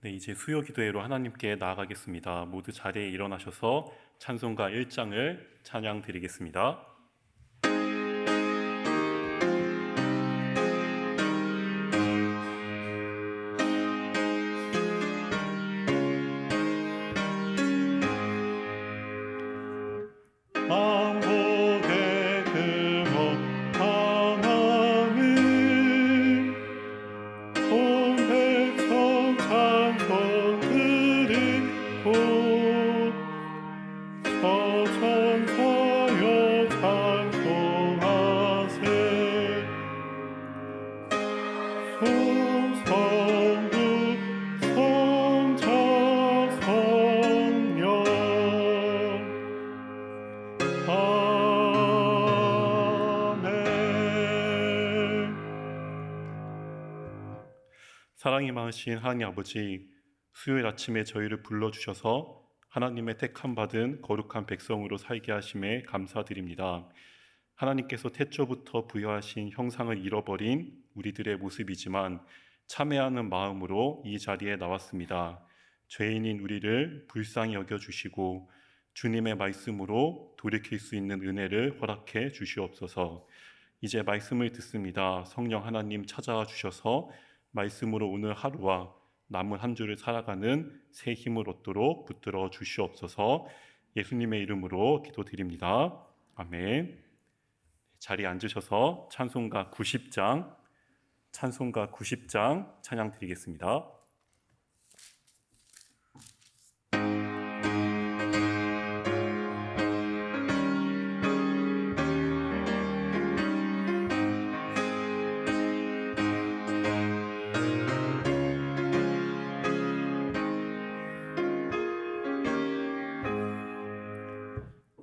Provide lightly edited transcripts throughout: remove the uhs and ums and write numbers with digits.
네, 이제 수요 기도회로 하나님께 나아가겠습니다. 모두 자리에 일어나셔서 찬송가 1장을 찬양 드리겠습니다. 왕복의 근원 하나님 온 백성 찬송 드리고 서천사여 찬송하세 성성부 성자 성령 아멘. 사랑이 많으신 하나님 아버지, 수요일 아침에 저희를 불러주셔서 하나님의 택함 받은 거룩한 백성으로 살게 하심에 감사드립니다. 하나님께서 태초부터 부여하신 형상을 잃어버린 우리들의 모습이지만 참회하는 마음으로 이 자리에 나왔습니다. 죄인인 우리를 불쌍히 여겨주시고 주님의 말씀으로 돌이킬 수 있는 은혜를 허락해 주시옵소서. 이제 말씀을 듣습니다. 성령 하나님 찾아와 주셔서 말씀으로 오늘 하루와 남은 한 주를 살아가는 새 힘을 얻도록 붙들어 주시옵소서. 예수님의 이름으로 기도드립니다. 아멘. 자리에 앉으셔서 찬송가 90장 찬양 드리겠습니다.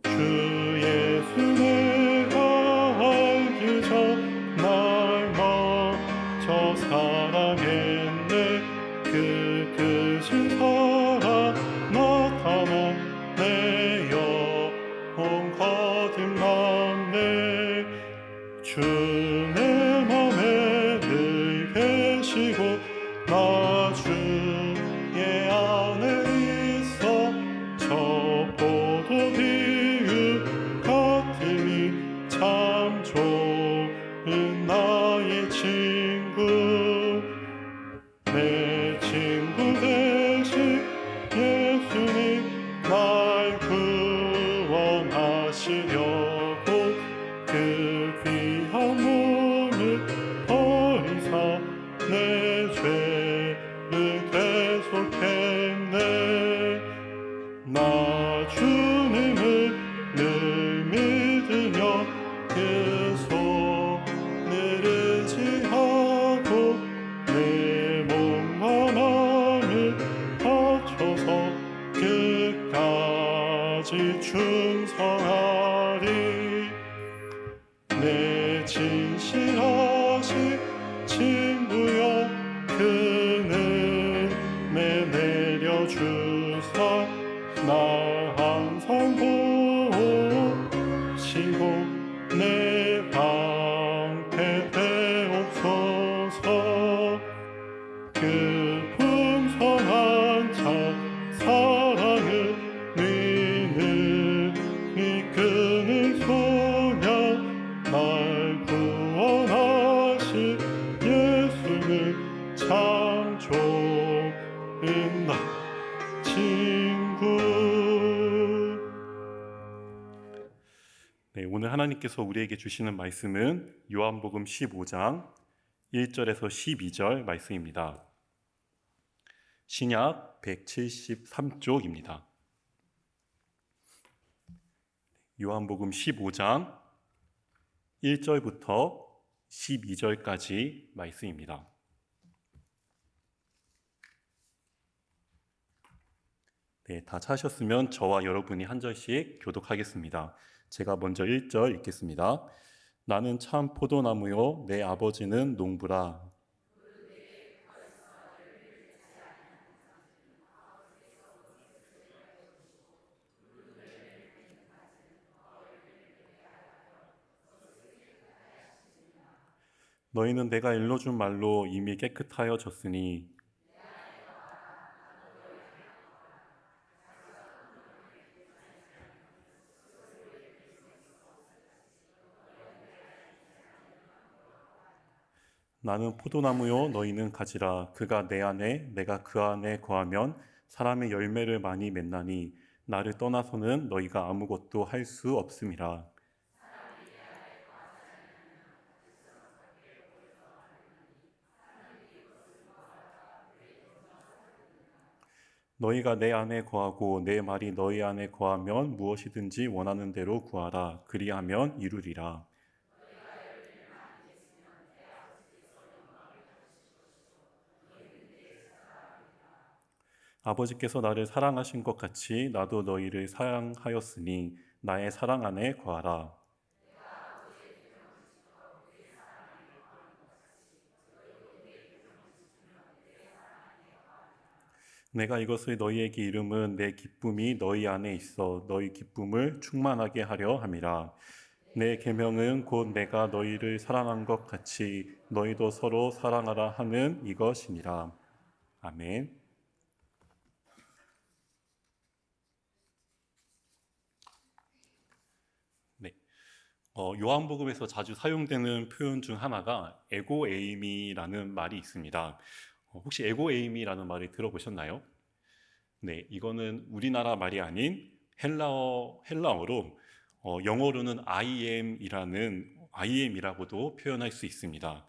주 예수 내가 알기 전 날 먼저 사랑했네. 그 크신 사랑 나타나 내 영혼 거듭났네. 주 내 맘에 늘 계시고 나 주의 안에 있어 저 포도비 같으니 참 좋은 나의 친구. 내 친구 되신 예수님 날 구원하시려고 그 귀한 몸을 더 이상 내 죄를 대속했네. 나 주님을 늘 믿으며 그 손을 의지하고 내 몸과 마음을 바쳐서 끝까지 충성하리. 내 진실하신 친구여 그는 내 내려주사 날 항상 보시고 내 방패 되옵소서. 그 풍성한 참 사랑을 믿는 이끄는 소년 날 구원하신 예수는 참 좋은 나 친구. 네, 오늘 하나님께서 우리에게 주시는 말씀은 요한복음 15장 1절에서 12절 말씀입니다. 신약 173쪽입니다. 요한복음 15장 1절부터 12절까지 말씀입니다. 네, 다 찾으셨으면 저와 여러분이 한 절씩 교독하겠습니다. 제가 먼저 1절 읽겠습니다. 나는 참 포도나무요 내 아버지는 농부라. 너희는 내가 일러준 말로 이미 깨끗하여졌으니 나는 포도나무요 너희는 가지라. 그가 내 안에 내가 그 안에 거하면 사람의 열매를 많이 맺나니 나를 떠나서는 너희가 아무것도 할 수 없음이라. 너희가 내 안에 거하고 내 말이 너희 안에 거하면 무엇이든지 원하는 대로 구하라. 그리하면 이루리라. 아버지께서 나를 사랑하신 것 같이 나도 너희를 사랑하였으니 나의 사랑 안에 거하라. 내가 이것을 너희에게 이름은 내 기쁨이 너희 안에 있어 너희 기쁨을 충만하게 하려 함이라. 내 계명은 곧 내가 너희를 사랑한 것 같이 너희도 서로 사랑하라 하는 이것이니라. 아멘. 네. 요한복음에서 자주 사용되는 표현 중 하나가 에고에이미라는 말이 있습니다. 혹시 에고에이미라는 말을 들어보셨나요? 네, 이거는 우리나라 말이 아닌 헬라어로 영어로는 I am이라고도 표현할 수 있습니다.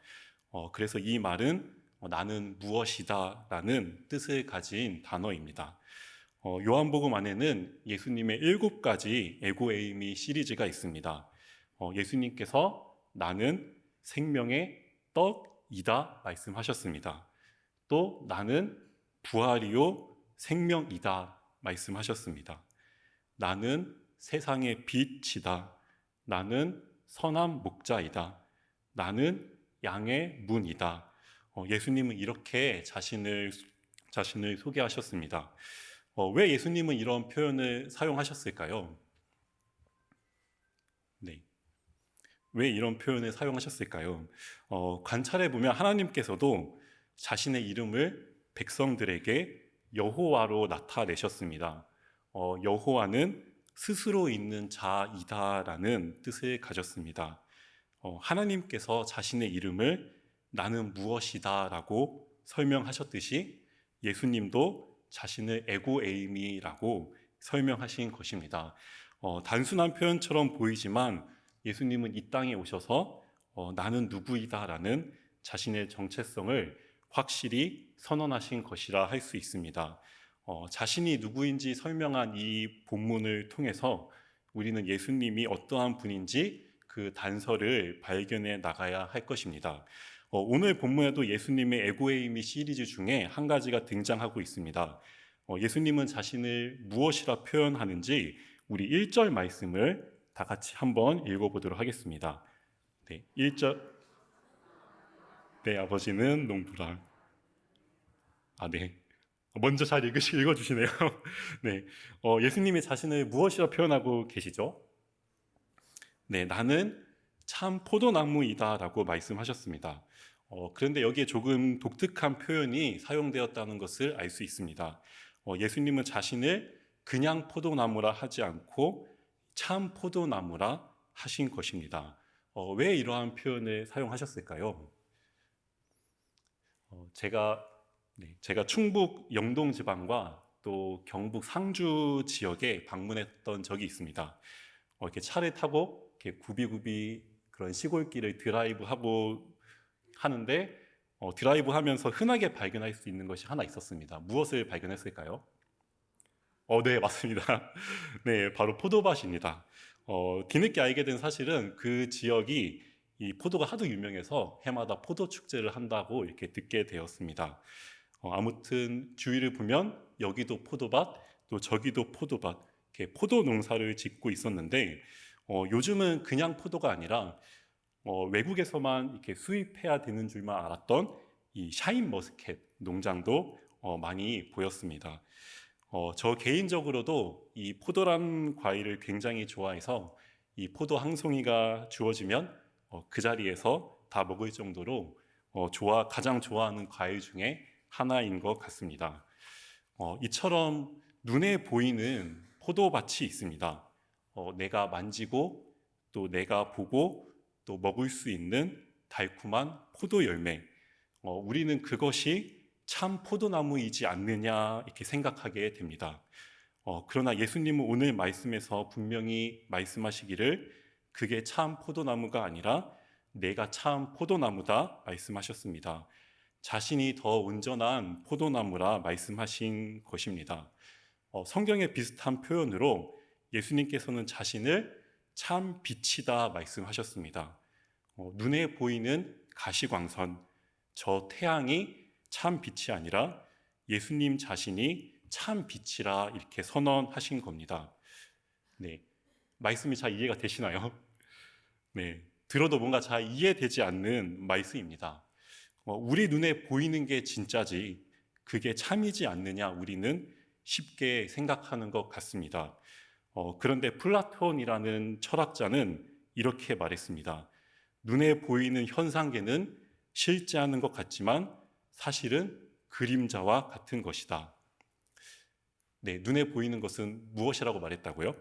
그래서 이 말은 나는 무엇이다라는 뜻을 가진 단어입니다. 요한복음 안에는 예수님의 7가지 에고에이미 시리즈가 있습니다. 예수님께서 나는 생명의 떡이다 말씀하셨습니다. 또 나는 부활이요 생명이다 말씀하셨습니다. 나는 세상의 빛이다. 나는 선한 목자이다. 나는 양의 문이다. 예수님은 이렇게 자신을 소개하셨습니다. 왜 예수님은 이런 표현을 사용하셨을까요? 네. 왜 이런 표현을 사용하셨을까요? 관찰해 보면 하나님께서도 자신의 이름을 백성들에게 여호와로 나타내셨습니다. 여호와는 스스로 있는 자이다라는 뜻을 가졌습니다. 하나님께서 자신의 이름을 나는 무엇이다라고 설명하셨듯이 예수님도 자신을 에고에이미라고 설명하신 것입니다. 단순한 표현처럼 보이지만 예수님은 이 땅에 오셔서 나는 누구이다라는 자신의 정체성을 확실히 선언하신 것이라 할 수 있습니다. 자신이 누구인지 설명한 이 본문을 통해서 우리는 예수님이 어떠한 분인지 그 단서를 발견해 나가야 할 것입니다. 오늘 본문에도 예수님의 에고에이미 시리즈 중에 한 가지가 등장하고 있습니다. 예수님은 자신을 무엇이라 표현하는지 우리 1절 말씀을 다 같이 한번 읽어보도록 하겠습니다. 네, 1절. 내 아버지는 농부라. 네. 먼저 잘 읽어주시네요. 네. 예수님이 자신을 무엇이라 표현하고 계시죠? 네, 나는 참 포도나무이다라고 말씀하셨습니다. 그런데 여기에 조금 독특한 표현이 사용되었다는 것을 알 수 있습니다. 예수님은 자신을 그냥 포도나무라 하지 않고 참 포도나무라 하신 것입니다. 왜 이러한 표현을 사용하셨을까요? 제가 충북 영동 지방과 또 경북 상주 지역에 방문했던 적이 있습니다. 이렇게 차를 타고 이렇게 굽이굽이 그런 시골길을 드라이브하고 하는데 드라이브하면서 흔하게 발견할 수 있는 것이 하나 있었습니다. 무엇을 발견했을까요? 네, 맞습니다. 네, 바로 포도밭입니다. 뒤늦게 알게 된 사실은 그 지역이 이 포도가 하도 유명해서 해마다 포도 축제를 한다고 이렇게 듣게 되었습니다. 아무튼 주위를 보면 여기도 포도밭, 또 저기도 포도밭, 이렇게 포도 농사를 짓고 있었는데 요즘은 그냥 포도가 아니라 외국에서만 이렇게 수입해야 되는 줄만 알았던 이 샤인 머스켓 농장도 많이 보였습니다. 저 개인적으로도 이 포도란 과일을 굉장히 좋아해서 이 포도 한 송이가 주어지면 그 자리에서 다 먹을 정도로 가장 좋아하는 과일 중에 하나인 것 같습니다. 이처럼 눈에 보이는 포도밭이 있습니다. 내가 만지고 또 내가 보고 또 먹을 수 있는 달콤한 포도 열매, 우리는 그것이 참 포도나무이지 않느냐 이렇게 생각하게 됩니다. 그러나 예수님은 오늘 말씀에서 분명히 말씀하시기를 그게 참 포도나무가 아니라 내가 참 포도나무다 말씀하셨습니다. 자신이 더 온전한 포도나무라 말씀하신 것입니다. 성경의 비슷한 표현으로 예수님께서는 자신을 참 빛이다 말씀하셨습니다. 눈에 보이는 가시광선, 저 태양이 참 빛이 아니라 예수님 자신이 참 빛이라 이렇게 선언하신 겁니다. 네, 말씀이 잘 이해가 되시나요? 네, 들어도 뭔가 잘 이해되지 않는 말씀입니다. 우리 눈에 보이는 게 진짜지 그게 참이지 않느냐 우리는 쉽게 생각하는 것 같습니다. 그런데 플라톤이라는 철학자는 이렇게 말했습니다. 눈에 보이는 현상계는 실제하는 것 같지만 사실은 그림자와 같은 것이다. 네, 눈에 보이는 것은 무엇이라고 말했다고요?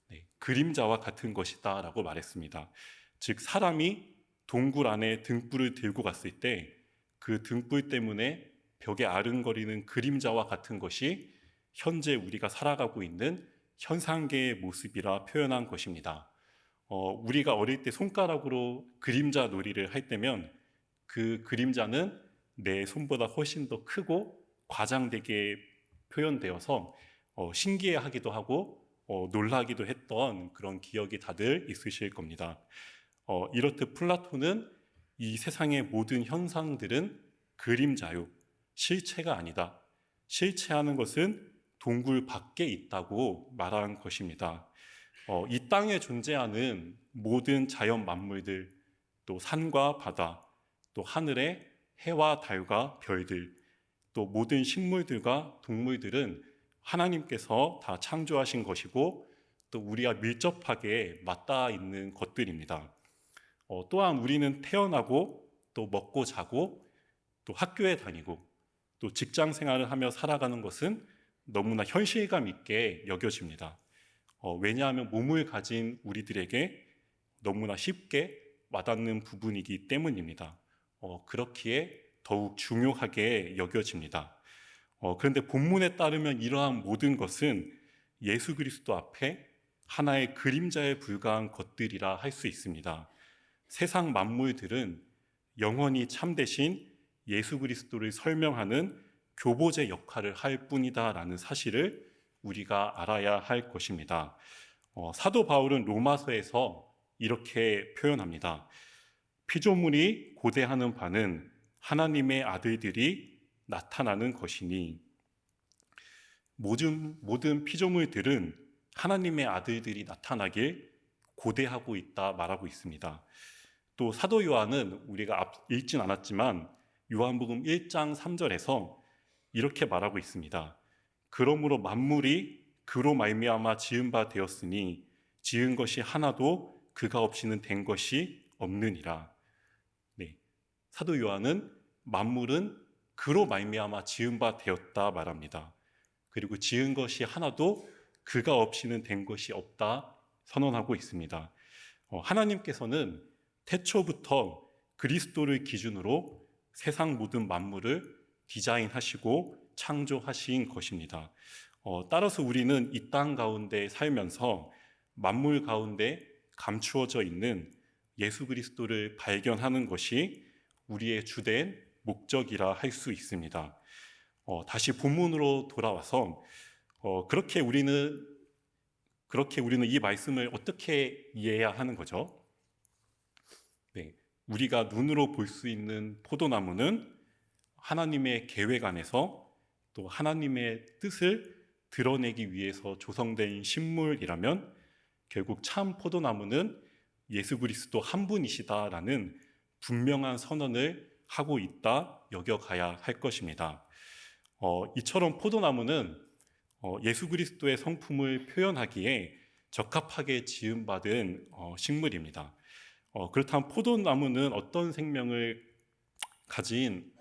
네, 그림자와 같은 것이다 라고 말했습니다. 즉 사람이 동굴 안에 등불을 들고 갔을 때 그 등불 때문에 벽에 아른거리는 그림자와 같은 것이 현재 우리가 살아가고 있는 현상계의 모습이라 표현한 것입니다. 우리가 어릴 때 손가락으로 그림자 놀이를 할 때면 그 그림자는 내 손보다 훨씬 더 크고 과장되게 표현되어서 신기해하기도 하고 놀라기도 했던 그런 기억이 다들 있으실 겁니다. 이렇듯 플라톤은 이 세상의 모든 현상들은 그림자요, 실체가 아니다. 실체하는 것은 동굴 밖에 있다고 말한 것입니다. 이 땅에 존재하는 모든 자연 만물들, 또 산과 바다, 또 하늘의 해와 달과 별들, 또 모든 식물들과 동물들은 하나님께서 다 창조하신 것이고 또 우리가 밀접하게 맞닿아 있는 것들입니다. 또한 우리는 태어나고 또 먹고 자고 또 학교에 다니고 또 직장 생활을 하며 살아가는 것은 너무나 현실감 있게 여겨집니다. 왜냐하면 몸을 가진 우리들에게 너무나 쉽게 와닿는 부분이기 때문입니다. 그렇기에 더욱 중요하게 여겨집니다. 그런데 본문에 따르면 이러한 모든 것은 예수 그리스도 앞에 하나의 그림자에 불과한 것들이라 할 수 있습니다. 세상 만물들은 영원히 참되신 예수 그리스도를 설명하는 교보제 역할을 할 뿐이다라는 사실을 우리가 알아야 할 것입니다. 사도 바울은 로마서에서 이렇게 표현합니다. 피조물이 고대하는 바는 하나님의 아들들이 나타나는 것이니 모든 피조물들은 하나님의 아들들이 나타나길 고대하고 있다 말하고 있습니다. 또 사도 요한은 우리가 읽진 않았지만 요한복음 1장 3절에서 이렇게 말하고 있습니다. 그러므로 만물이 그로 말미암아 지은 바 되었으니 지은 것이 하나도 그가 없이는 된 것이 없느니라. 네, 사도 요한은 만물은 그로 말미암아 지은 바 되었다 말합니다. 그리고 지은 것이 하나도 그가 없이는 된 것이 없다 선언하고 있습니다. 하나님께서는 태초부터 그리스도를 기준으로 세상 모든 만물을 디자인하시고 창조하신 것입니다. 따라서 우리는 이 땅 가운데 살면서 만물 가운데 감추어져 있는 예수 그리스도를 발견하는 것이 우리의 주된 목적이라 할 수 있습니다. 다시 본문으로 돌아와서 그렇게 우리는 이 말씀을 어떻게 이해해야 하는 거죠? 네, 우리가 눈으로 볼 수 있는 포도나무는 하나님의 계획 안에서 또 하나님의 뜻을 드러내기 위해서 조성된 식물이라면 결국 참 포도나무는 예수 그리스도 한 분이시다라는 분명한 선언을 하고 있다 여겨가야 할 것입니다. 이처럼 포도나무는 예수 그리스도의 성품을 표현하기에 적합하게 지음받은 식물입니다. 그렇다면 포도나무는 어떤 생명을 가진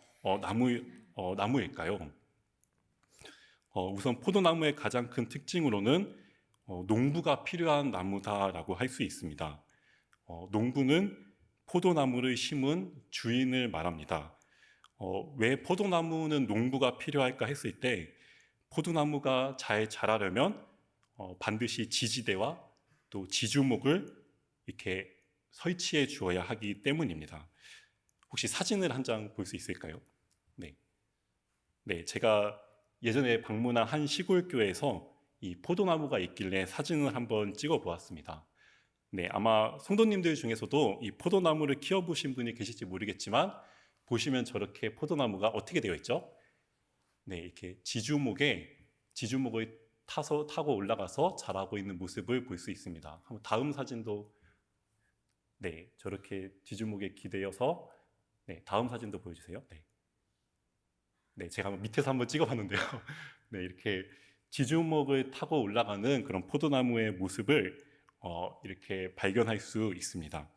나무일까요? 우선 포도나무의 가장 큰 특징으로는 농부가 필요한 나무다라고 할 수 있습니다. 농부는 포도나무를 심은 주인을 말합니다. 왜 포도나무는 농부가 필요할까 했을 때 포도나무가 잘 자라려면 반드시 지지대와 또 지주목을 이렇게 설치해 주어야 하기 때문입니다. 혹시 사진을 한 장 볼 수 있을까요? 네. 네, 제가 예전에 방문한 한 시골 교회에서 이 포도나무가 있길래 사진을 한번 찍어 보았습니다. 네, 아마 성도님들 중에서도 이 포도나무를 키워보신 분이 계실지 모르겠지만 보시면 저렇게 포도나무가 어떻게 되어 있죠? 네, 이렇게 지주목을 타고 올라가서 자라고 있는 모습을 볼 수 있습니다. 한번 다음 사진도 네, 저렇게 지주목에 기대어서 네, 다음 사진도 보여주세요. 네. 네, 제가 밑에서 한번 찍어봤는데요. 네, 이렇게 지주목을 타고 올라가는 그런 포도나무의 모습을 이렇게 발견할 수 있습니다.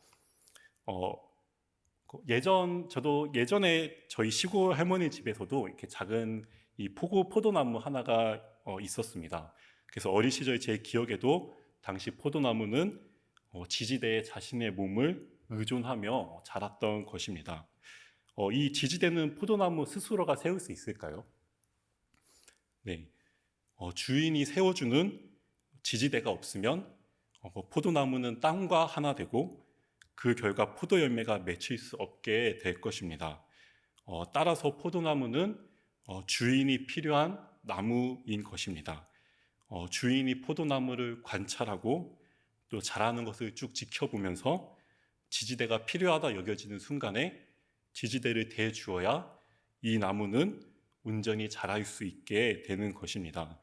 저도 예전에 저희 시골 할머니 집에서도 이렇게 작은 이 포도나무 하나가 있었습니다. 그래서 어린 시절 제 기억에도 당시 포도나무는 지지대에 자신의 몸을 의존하며 자랐던 것입니다. 이 지지대는 포도나무 스스로가 세울 수 있을까요? 네, 주인이 세워주는 지지대가 없으면 포도나무는 땅과 하나 되고 그 결과 포도 열매가 맺힐 수 없게 될 것입니다. 따라서 포도나무는 주인이 필요한 나무인 것입니다. 주인이 포도나무를 관찰하고 또 자라는 것을 쭉 지켜보면서 지지대가 필요하다 여겨지는 순간에 지지대를 대주어야 이 나무는 온전히 자랄 수 있게 되는 것입니다.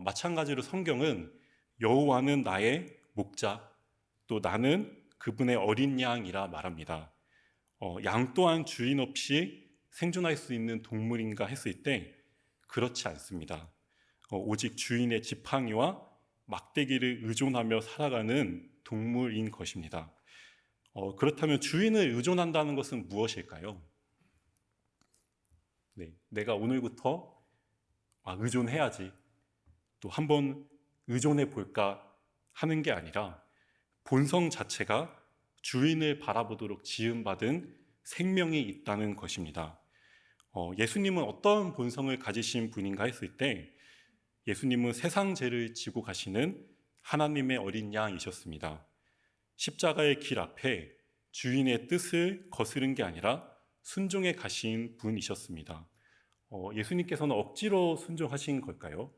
마찬가지로 성경은 여호와는 나의 목자, 또 나는 그분의 어린 양이라 말합니다. 양 또한 주인 없이 생존할 수 있는 동물인가 했을 때 그렇지 않습니다. 오직 주인의 지팡이와 막대기를 의존하며 살아가는 동물인 것입니다. 그렇다면 주인을 의존한다는 것은 무엇일까요? 네, 내가 오늘부터 의존해야지, 또 한번 의존해 볼까 하는 게 아니라 본성 자체가 주인을 바라보도록 지음받은 생명이 있다는 것입니다. 예수님은 어떤 본성을 가지신 분인가 했을 때 예수님은 세상 죄를 지고 가시는 하나님의 어린 양이셨습니다. 십자가의 길 앞에 주인의 뜻을 거스른 게 아니라 순종해 가신 분이셨습니다. 예수님께서는 억지로 순종하신 걸까요?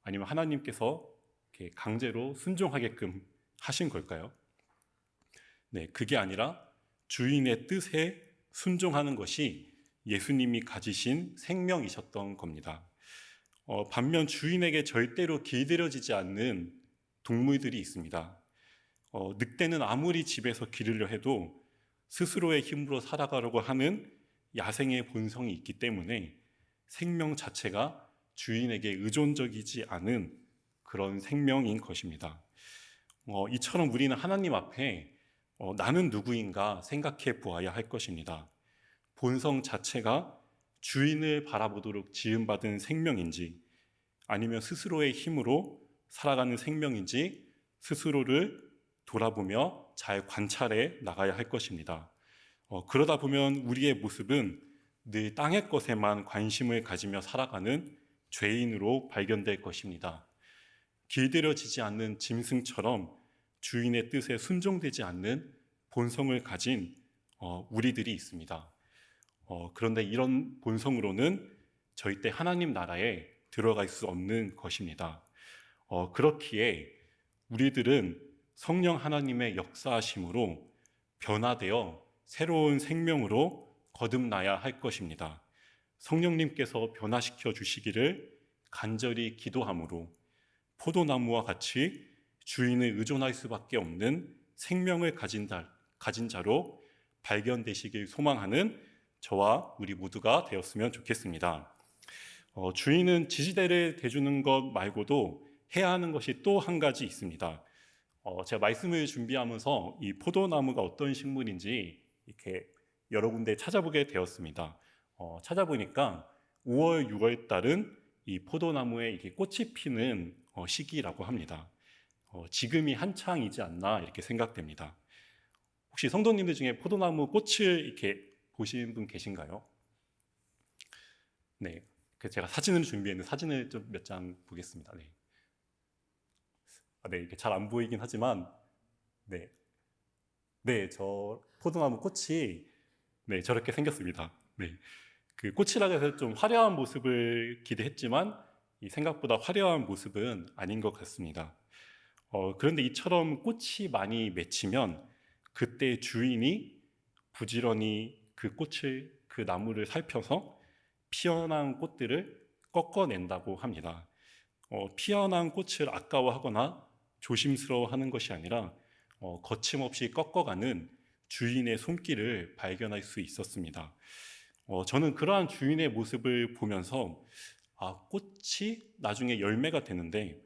아니면 하나님께서 이렇게 강제로 순종하게끔 하신 걸까요? 네, 그게 아니라 주인의 뜻에 순종하는 것이 예수님이 가지신 생명이셨던 겁니다. 반면 주인에게 절대로 길들여지지 않는 동물들이 있습니다. 늑대는 아무리 집에서 기르려 해도 스스로의 힘으로 살아가려고 하는 야생의 본성이 있기 때문에 생명 자체가 주인에게 의존적이지 않은 그런 생명인 것입니다. 이처럼 우리는 하나님 앞에 나는 누구인가 생각해 보아야 할 것입니다. 본성 자체가 주인을 바라보도록 지음받은 생명인지 아니면 스스로의 힘으로 살아가는 생명인지 스스로를 돌아보며 잘 관찰해 나가야 할 것입니다. 그러다 보면 우리의 모습은 늘 땅의 것에만 관심을 가지며 살아가는 죄인으로 발견될 것입니다. 길들여지지 않는 짐승처럼 주인의 뜻에 순종되지 않는 본성을 가진 우리들이 있습니다. 그런데 이런 본성으로는 절대 하나님 나라에 들어갈 수 없는 것입니다. 그렇기에 우리들은 성령 하나님의 역사하심으로 변화되어 새로운 생명으로 거듭나야 할 것입니다. 성령님께서 변화시켜 주시기를 간절히 기도함으로 포도나무와 같이 주인을 의존할 수밖에 없는 생명을 가진 자로 발견되시길 소망하는 저와 우리 모두가 되었으면 좋겠습니다. 주인은 지지대를 대주는 것 말고도 해야 하는 것이 또 한 가지 있습니다. 제가 말씀을 준비하면서 이 포도나무가 어떤 식물인지 이렇게 여러 군데 찾아보게 되었습니다. 찾아보니까 5월, 6월 달은 이 포도나무에 이렇게 꽃이 피는 시기라고 합니다. 지금이 한창이지 않나 이렇게 생각됩니다. 혹시 성도님들 중에 포도나무 꽃을 이렇게 보신 분 계신가요? 네, 제가 사진을 준비했는데 사진을 좀 몇 장 보겠습니다. 네, 네, 이렇게 잘 안 보이긴 하지만, 네, 네, 저 포도나무 꽃이 네 저렇게 생겼습니다. 네, 그 꽃이라 해서 좀 화려한 모습을 기대했지만 이 생각보다 화려한 모습은 아닌 것 같습니다. 그런데 이처럼 꽃이 많이 맺히면 그때 주인이 부지런히 그 꽃을 그 나무를 살펴서 피어난 꽃들을 꺾어낸다고 합니다. 피어난 꽃을 아까워하거나 조심스러워하는 것이 아니라 거침없이 꺾어가는 주인의 손길을 발견할 수 있었습니다. 저는 그러한 주인의 모습을 보면서 꽃이 나중에 열매가 되는데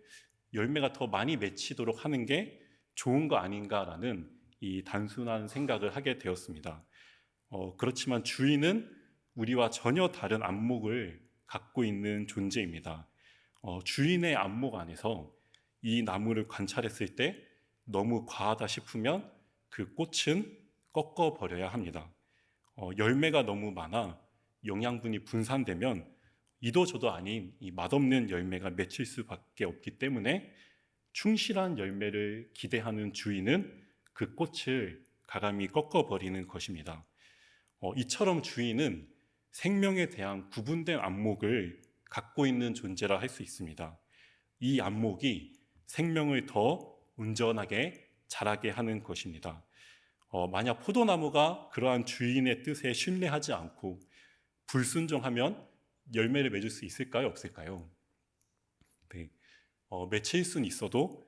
열매가 더 많이 맺히도록 하는 게 좋은 거 아닌가라는 이 단순한 생각을 하게 되었습니다. 그렇지만 주인은 우리와 전혀 다른 안목을 갖고 있는 존재입니다. 주인의 안목 안에서 이 나무를 관찰했을 때 너무 과하다 싶으면 그 꽃은 꺾어 버려야 합니다. 열매가 너무 많아 영양분이 분산되면 이도 저도 아닌 이 맛없는 열매가 맺힐 수밖에 없기 때문에 충실한 열매를 기대하는 주인은 그 꽃을 가감히 꺾어 버리는 것입니다. 이처럼 주인은 생명에 대한 구분된 안목을 갖고 있는 존재라 할 수 있습니다. 이 안목이 생명을 더 온전하게 자라게 하는 것입니다. 만약 포도나무가 그러한 주인의 뜻에 신뢰하지 않고 불순종하면 열매를 맺을 수 있을까요? 없을까요? 네, 맺힐 수는 있어도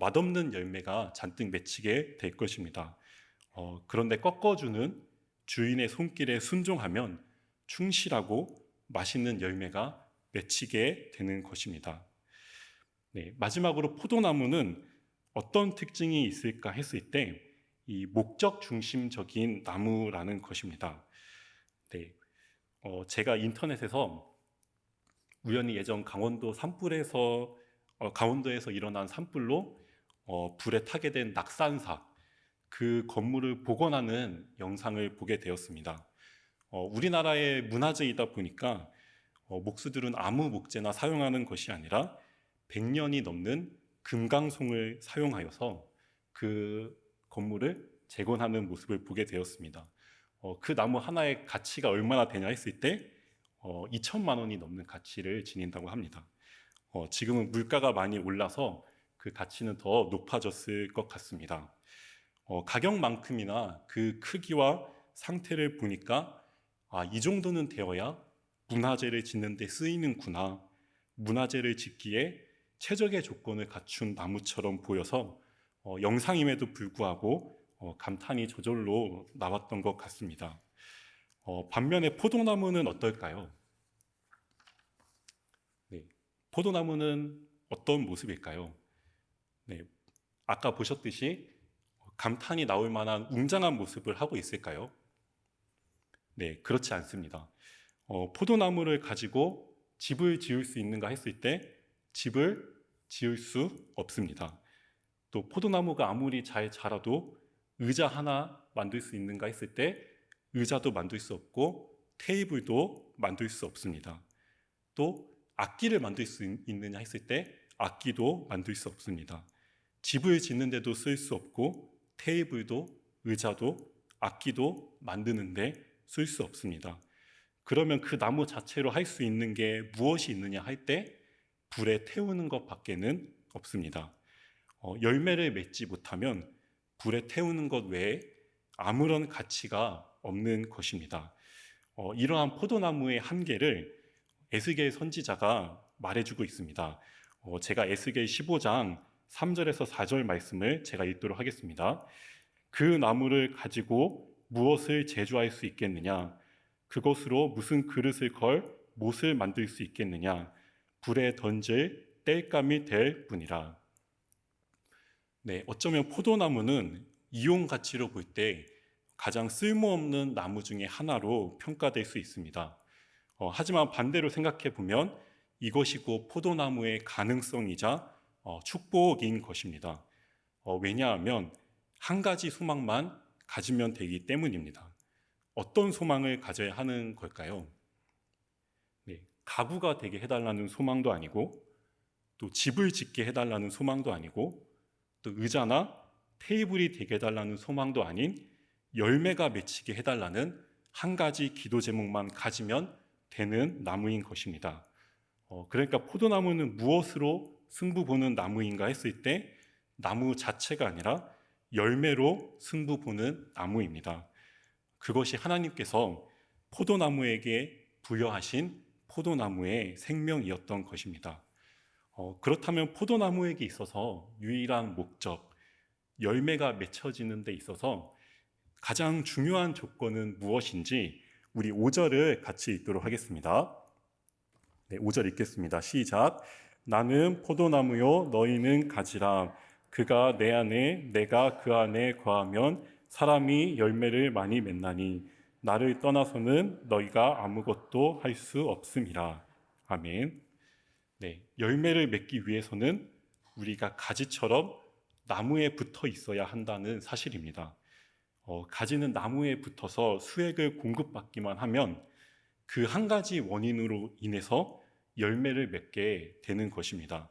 맛없는 열매가 잔뜩 맺히게 될 것입니다. 그런데 꺾어주는 주인의 손길에 순종하면 충실하고 맛있는 열매가 맺히게 되는 것입니다. 네, 마지막으로 포도나무는 어떤 특징이 있을까 했을 때 이 목적 중심적인 나무라는 것입니다. 네, 제가 인터넷에서 우연히 예전 강원도에서 일어난 산불로 불에 타게 된 낙산사 그 건물을 복원하는 영상을 보게 되었습니다. 우리나라의 문화재이다 보니까 목수들은 아무 목재나 사용하는 것이 아니라 100년이 넘는 금강송을 사용하여서 그 건물을 재건하는 모습을 보게 되었습니다. 그 나무 하나의 가치가 얼마나 되냐 했을 때 2천만 원이 넘는 가치를 지닌다고 합니다. 지금은 물가가 많이 올라서 그 가치는 더 높아졌을 것 같습니다. 가격만큼이나 그 크기와 상태를 보니까 이 정도는 되어야 문화재를 짓는 데 쓰이는구나. 문화재를 짓기에 최적의 조건을 갖춘 나무처럼 보여서 영상임에도 불구하고 감탄이 저절로 나왔던 것 같습니다. 반면에 포도나무는 어떨까요? 네, 포도나무는 어떤 모습일까요? 네, 아까 보셨듯이 감탄이 나올 만한 웅장한 모습을 하고 있을까요? 네, 그렇지 않습니다. 포도나무를 가지고 집을 지을 수 있는가 했을 때 집을 지을 수 없습니다. 또 포도나무가 아무리 잘 자라도 의자 하나 만들 수 있는가 했을 때 의자도 만들 수 없고 테이블도 만들 수 없습니다. 또 악기를 만들 수 있느냐 했을 때 악기도 만들 수 없습니다. 집을 짓는데도 쓸 수 없고 테이블도 의자도 악기도 만드는데 쓸 수 없습니다. 그러면 그 나무 자체로 할 수 있는 게 무엇이 있느냐 할 때 불에 태우는 것 밖에는 없습니다. 열매를 맺지 못하면 불에 태우는 것 외에 아무런 가치가 없는 것입니다. 이러한 포도나무의 한계를 에스겔 선지자가 말해주고 있습니다. 제가 에스겔 15장 3절에서 4절 말씀을 제가 읽도록 하겠습니다. 그 나무를 가지고 무엇을 제조할 수 있겠느냐? 그것으로 무슨 그릇을 걸 못을 만들 수 있겠느냐? 불에 던질 땔감이 될 뿐이라. 네, 어쩌면 포도나무는 이용 가치로 볼 때 가장 쓸모없는 나무 중에 하나로 평가될 수 있습니다. 하지만 반대로 생각해 보면 이것이 곧 포도나무의 가능성이자 축복인 것입니다. 왜냐하면 한 가지 소망만 가지면 되기 때문입니다. 어떤 소망을 가져야 하는 걸까요? 네, 가구가 되게 해달라는 소망도 아니고, 또 집을 짓게 해달라는 소망도 아니고, 또 의자나 테이블이 되게 해달라는 소망도 아닌 열매가 맺히게 해달라는 한 가지 기도 제목만 가지면 되는 나무인 것입니다. 그러니까 포도나무는 무엇으로 승부 보는 나무인가 했을 때 나무 자체가 아니라 열매로 승부 보는 나무입니다. 그것이 하나님께서 포도나무에게 부여하신 포도나무의 생명이었던 것입니다. 그렇다면 포도나무에게 있어서 유일한 목적, 열매가 맺혀지는 데 있어서 가장 중요한 조건은 무엇인지 우리 5절을 같이 읽도록 하겠습니다. 네, 5절 읽겠습니다. 시작. 나는 포도나무요 너희는 가지라. 그가 내 안에 내가 그 안에 거하면 사람이 열매를 많이 맺나니 나를 떠나서는 너희가 아무것도 할 수 없음이라. 아멘. 네, 열매를 맺기 위해서는 우리가 가지처럼 나무에 붙어 있어야 한다는 사실입니다. 가지는 나무에 붙어서 수액을 공급받기만 하면 그 한 가지 원인으로 인해서 열매를 맺게 되는 것입니다.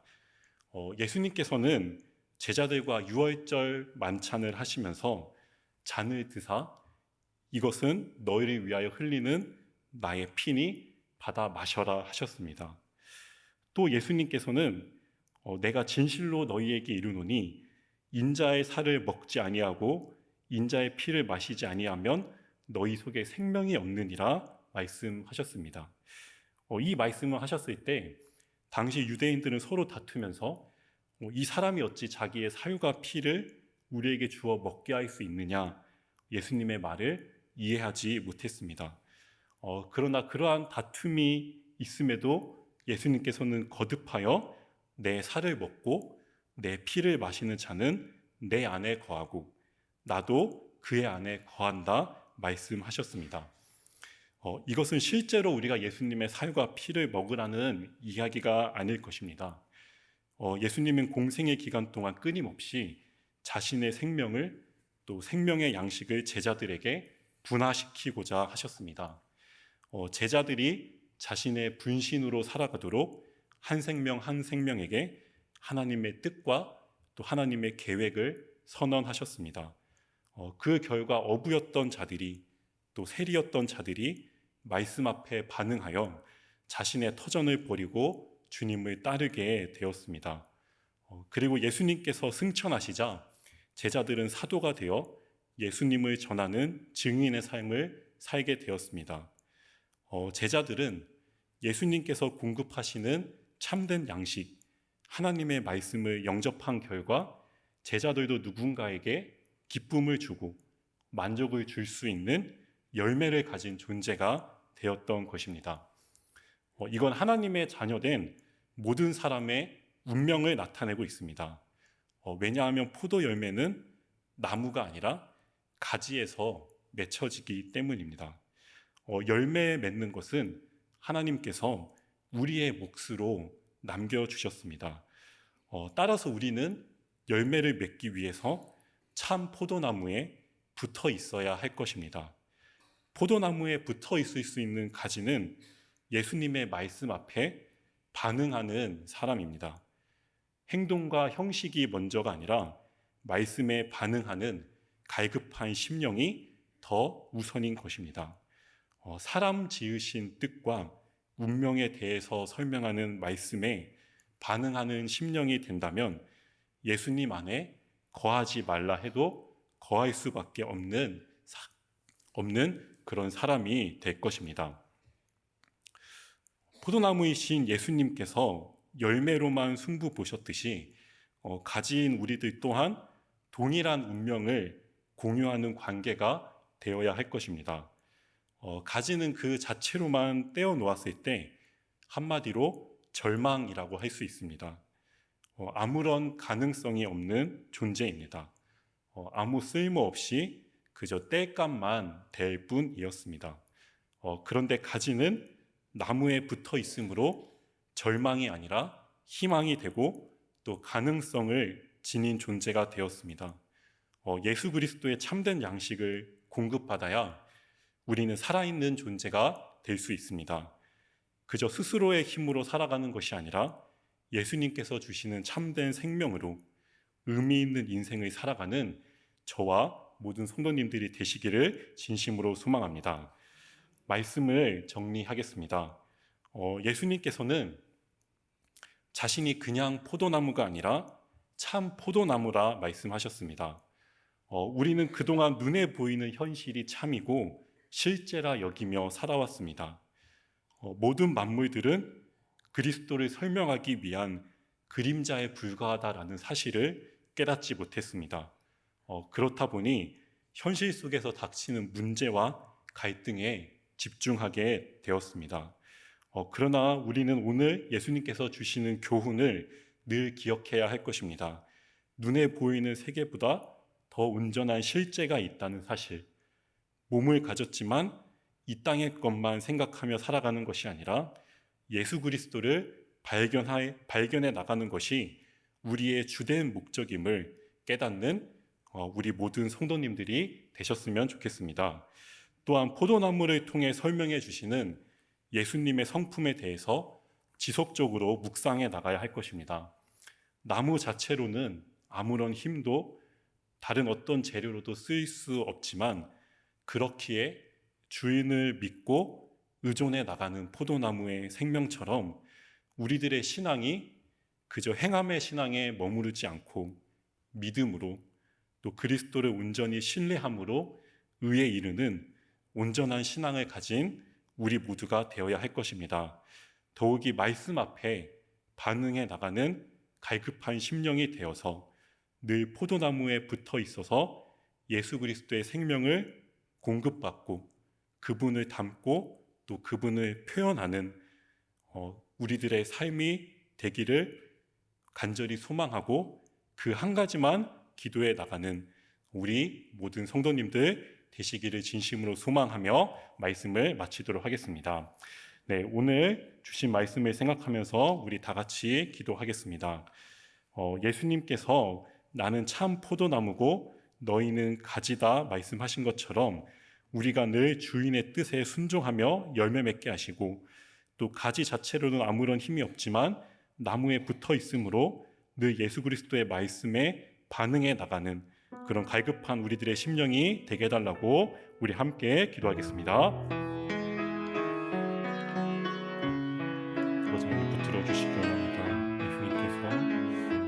예수님께서는 제자들과 유월절 만찬을 하시면서 잔을 드사 이것은 너희를 위하여 흘리는 나의 피니 받아 마셔라 하셨습니다. 또 예수님께서는 내가 진실로 너희에게 이르노니 인자의 살을 먹지 아니하고 인자의 피를 마시지 아니하면 너희 속에 생명이 없느니라 말씀하셨습니다. 이 말씀을 하셨을 때 당시 유대인들은 서로 다투면서 이 사람이 어찌 자기의 살과 피를 우리에게 주어 먹게 할 수 있느냐 예수님의 말을 이해하지 못했습니다. 그러나 그러한 다툼이 있음에도 예수님께서는 거듭하여 내 살을 먹고 내 피를 마시는 자는 내 안에 거하고 나도 그의 안에 거한다 말씀하셨습니다. 이것은 실제로 우리가 예수님의 살과 피를 먹으라는 이야기가 아닐 것입니다. 예수님은 공생의 기간 동안 끊임없이 자신의 생명을 또 생명의 양식을 제자들에게 분화시키고자 하셨습니다. 제자들이 자신의 분신으로 살아가도록 한 생명 한 생명에게 하나님의 뜻과 또 하나님의 계획을 선언하셨습니다. 그 결과 어부였던 자들이 또 세리였던 자들이 말씀 앞에 반응하여 자신의 터전을 버리고 주님을 따르게 되었습니다. 그리고 예수님께서 승천하시자 제자들은 사도가 되어 예수님을 전하는 증인의 삶을 살게 되었습니다. 제자들은 예수님께서 공급하시는 참된 양식, 하나님의 말씀을 영접한 결과 제자들도 누군가에게 기쁨을 주고 만족을 줄 수 있는 열매를 가진 존재가 되었던 것입니다. 이건 하나님의 자녀된 모든 사람의 운명을 나타내고 있습니다. 왜냐하면 포도 열매는 나무가 아니라 가지에서 맺혀지기 때문입니다. 열매 맺는 것은 하나님께서 우리의 몫으로 남겨주셨습니다. 따라서 우리는 열매를 맺기 위해서 참 포도나무에 붙어 있어야 할 것입니다. 포도나무에 붙어 있을 수 있는 가지는 예수님의 말씀 앞에 반응하는 사람입니다. 행동과 형식이 먼저가 아니라 말씀에 반응하는 갈급한 심령이 더 우선인 것입니다. 사람 지으신 뜻과 운명에 대해서 설명하는 말씀에 반응하는 심령이 된다면 예수님 안에 거하지 말라 해도 거할 수밖에 없는 그런 사람이 될 것입니다. 포도나무이신 예수님께서 열매로만 승부 보셨듯이 가진 우리들 또한 동일한 운명을 공유하는 관계가 되어야 할 것입니다. 가지는 그 자체로만 떼어 놓았을 때 한마디로 절망이라고 할 수 있습니다. 아무런 가능성이 없는 존재입니다. 아무 쓸모 없이 그저 땔감만 될 뿐이었습니다. 그런데 가지는 나무에 붙어 있으므로 절망이 아니라 희망이 되고 또 가능성을 지닌 존재가 되었습니다. 예수 그리스도의 참된 양식을 공급받아야 우리는 살아있는 존재가 될 수 있습니다. 그저 스스로의 힘으로 살아가는 것이 아니라 예수님께서 주시는 참된 생명으로 의미 있는 인생을 살아가는 저와 모든 성도님들이 되시기를 진심으로 소망합니다. 말씀을 정리하겠습니다. 예수님께서는 자신이 그냥 포도나무가 아니라 참 포도나무라 말씀하셨습니다. 우리는 그동안 눈에 보이는 현실이 참이고 실제라 여기며 살아왔습니다. 모든 만물들은 그리스도를 설명하기 위한 그림자에 불과하다라는 사실을 깨닫지 못했습니다. 그렇다 보니 현실 속에서 닥치는 문제와 갈등에 집중하게 되었습니다. 그러나 우리는 오늘 예수님께서 주시는 교훈을 늘 기억해야 할 것입니다. 눈에 보이는 세계보다 더 온전한 실제가 있다는 사실, 몸을 가졌지만 이 땅의 것만 생각하며 살아가는 것이 아니라 예수 그리스도를 발견해 나가는 것이 우리의 주된 목적임을 깨닫는 우리 모든 성도님들이 되셨으면 좋겠습니다. 또한 포도나무를 통해 설명해 주시는 예수님의 성품에 대해서 지속적으로 묵상해 나가야 할 것입니다. 나무 자체로는 아무런 힘도 다른 어떤 재료로도 쓰일 수 없지만 그렇기에 주인을 믿고 의존해 나가는 포도나무의 생명처럼 우리들의 신앙이 그저 행함의 신앙에 머무르지 않고 믿음으로 또 그리스도를 온전히 신뢰함으로 의에 이르는 온전한 신앙을 가진 우리 모두가 되어야 할 것입니다. 더욱이 말씀 앞에 반응해 나가는 갈급한 심령이 되어서 늘 포도나무에 붙어 있어서 예수 그리스도의 생명을 공급받고 그분을 담고 또 그분을 표현하는 우리들의 삶이 되기를 간절히 소망하고 그 한 가지만 기도해 나가는 우리 모든 성도님들 되시기를 진심으로 소망하며 말씀을 마치도록 하겠습니다. 네, 오늘 주신 말씀을 생각하면서 우리 다 같이 기도하겠습니다. 예수님께서 나는 참 포도나무고 너희는 가지다 말씀하신 것처럼 우리가 늘 주인의 뜻에 순종하며 열매 맺게 하시고 또 가지 자체로는 아무런 힘이 없지만 나무에 붙어 있으므로 늘 예수 그리스도의 말씀에 반응해 나가는 그런 갈급한 우리들의 심령이 되게 해달라고 우리 함께 기도하겠습니다. 아버지 들어주시기 원합니다. 예수님께서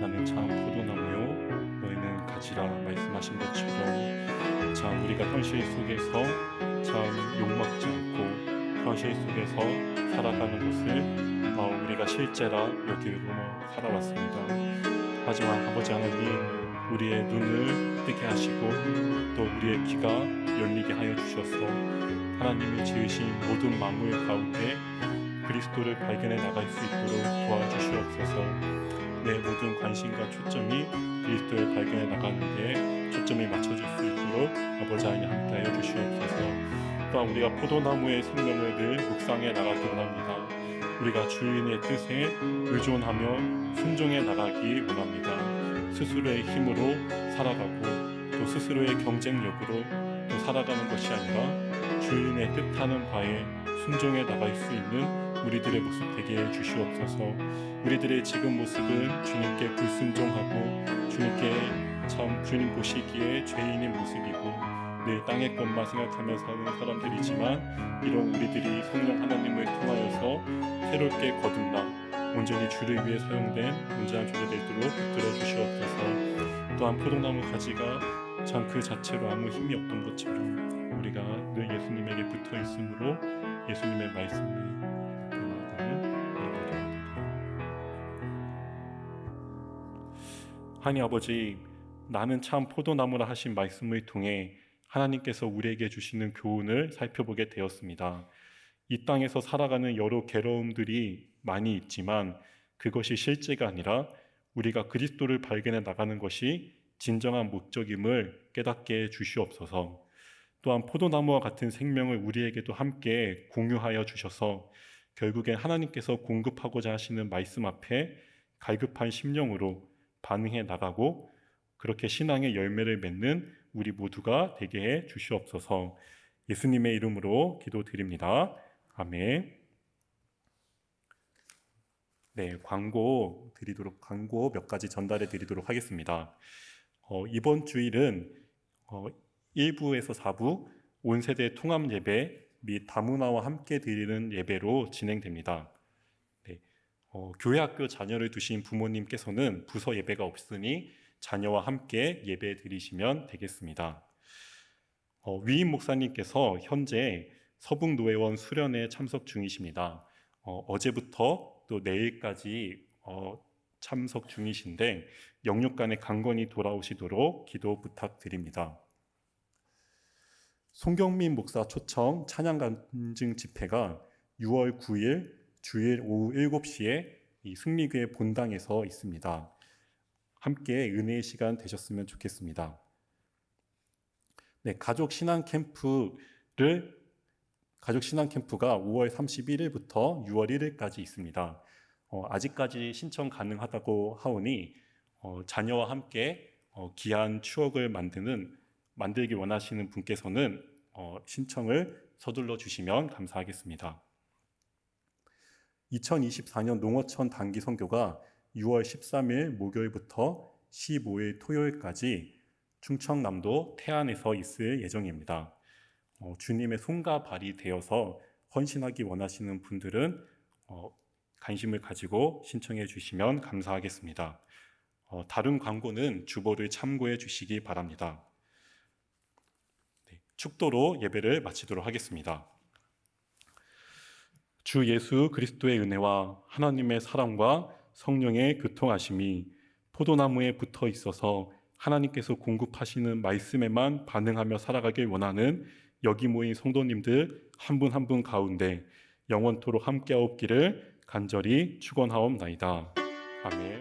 나는 참 포도나무요 너희는 가지라 말씀하신 것처럼 참 우리가 현실 속에서 참 욕먹지 않고 현실 속에서 살아가는 것을 우리가 실제라 여기로 살아왔습니다. 하지만 아버지 하나님 우리의 눈을 뜨게 하시고 또 우리의 귀가 열리게 하여 주셔서 하나님이 지으신 모든 만물 가운데 그리스도를 발견해 나갈 수 있도록 도와주시옵소서. 내 모든 관심과 초점이 그리스도를 발견해 나가는 데 초점이 맞춰질 수 있도록 아버지 하나님 함께하여 주시옵소서. 또한 우리가 포도나무의 생명을 늘 묵상해 나가기 원합니다. 우리가 주인의 뜻에 의존하며 순종해 나가기 원합니다. 스스로의 힘으로 살아가고 또 스스로의 경쟁력으로 또 살아가는 것이 아니라 주인의 뜻하는 바에 순종해 나갈 수 있는 우리들의 모습 되게 해주시옵소서. 우리들의 지금 모습은 주님께 불순종하고 주님께 참 주님 보시기에 죄인인 모습이고 늘 땅의 것만 생각하며 사는 사람들이지만 이런 우리들이 성령 하나님을 통하여서 새롭게 거듭나 온전히 주를 위해 사용된 온전한 존재 되도록 붙들어 주시옵소서. 또한 포도나무 가지가 참 그 자체로 아무 힘이 없던 것처럼 우리가 늘 예수님에게 붙어 있으므로 예수님의 말씀을 하나님 아버지 나는 참 포도나무라 하신 말씀을 통해 하나님께서 우리에게 주시는 교훈을 살펴보게 되었습니다. 이 땅에서 살아가는 여러 괴로움들이 많이 있지만 그것이 실제가 아니라 우리가 그리스도를 발견해 나가는 것이 진정한 목적임을 깨닫게 해 주시옵소서. 또한 포도나무와 같은 생명을 우리에게도 함께 공유하여 주셔서 결국엔 하나님께서 공급하고자 하시는 말씀 앞에 갈급한 심령으로 반응해 나가고 그렇게 신앙의 열매를 맺는 우리 모두가 되게 해 주시옵소서. 예수님의 이름으로 기도드립니다. 아멘. 네, 광고 몇 가지 전달해 드리도록 하겠습니다. 이번 주일은 1부에서 4부 온세대 통합 예배 및 다문화와 함께 드리는 예배로 진행됩니다. 네, 교회학교 자녀를 두신 부모님께서는 부서 예배가 없으니 자녀와 함께 예배 드리시면 되겠습니다. 위임 목사님께서 현재 서북노회원 수련회 참석 중이십니다. 어제부터 또 내일까지 참석 중이신데 영육간에 강건히 돌아오시도록 기도 부탁드립니다. 송경민 목사 초청 찬양 간증 집회가 6월 9일 주일 오후 7시에 이 승리교회 본당에서 있습니다. 함께 은혜의 시간 되셨으면 좋겠습니다. 네, 가족 신앙 캠프가 5월 31일부터 6월 1일까지 있습니다. 아직까지 신청 가능하다고 하오니 자녀와 함께 귀한 추억을 만들기 원하시는 분께서는 신청을 서둘러 주시면 감사하겠습니다. 2024년 농어촌 단기 선교가 6월 13일 목요일부터 15일 토요일까지 충청남도 태안에서 있을 예정입니다. 주님의 손과 발이 되어서 헌신하기 원하시는 분들은 관심을 가지고 신청해 주시면 감사하겠습니다. 다른 광고는 주보를 참고해 주시기 바랍니다. 네, 축도로 예배를 마치도록 하겠습니다. 주 예수 그리스도의 은혜와 하나님의 사랑과 성령의 교통하심이 포도나무에 붙어 있어서 하나님께서 공급하시는 말씀에만 반응하며 살아가길 원하는 여기 모인 성도님들 한 분 한 분 가운데 영원토록 함께하옵기를 간절히 축원하옵나이다. 아멘.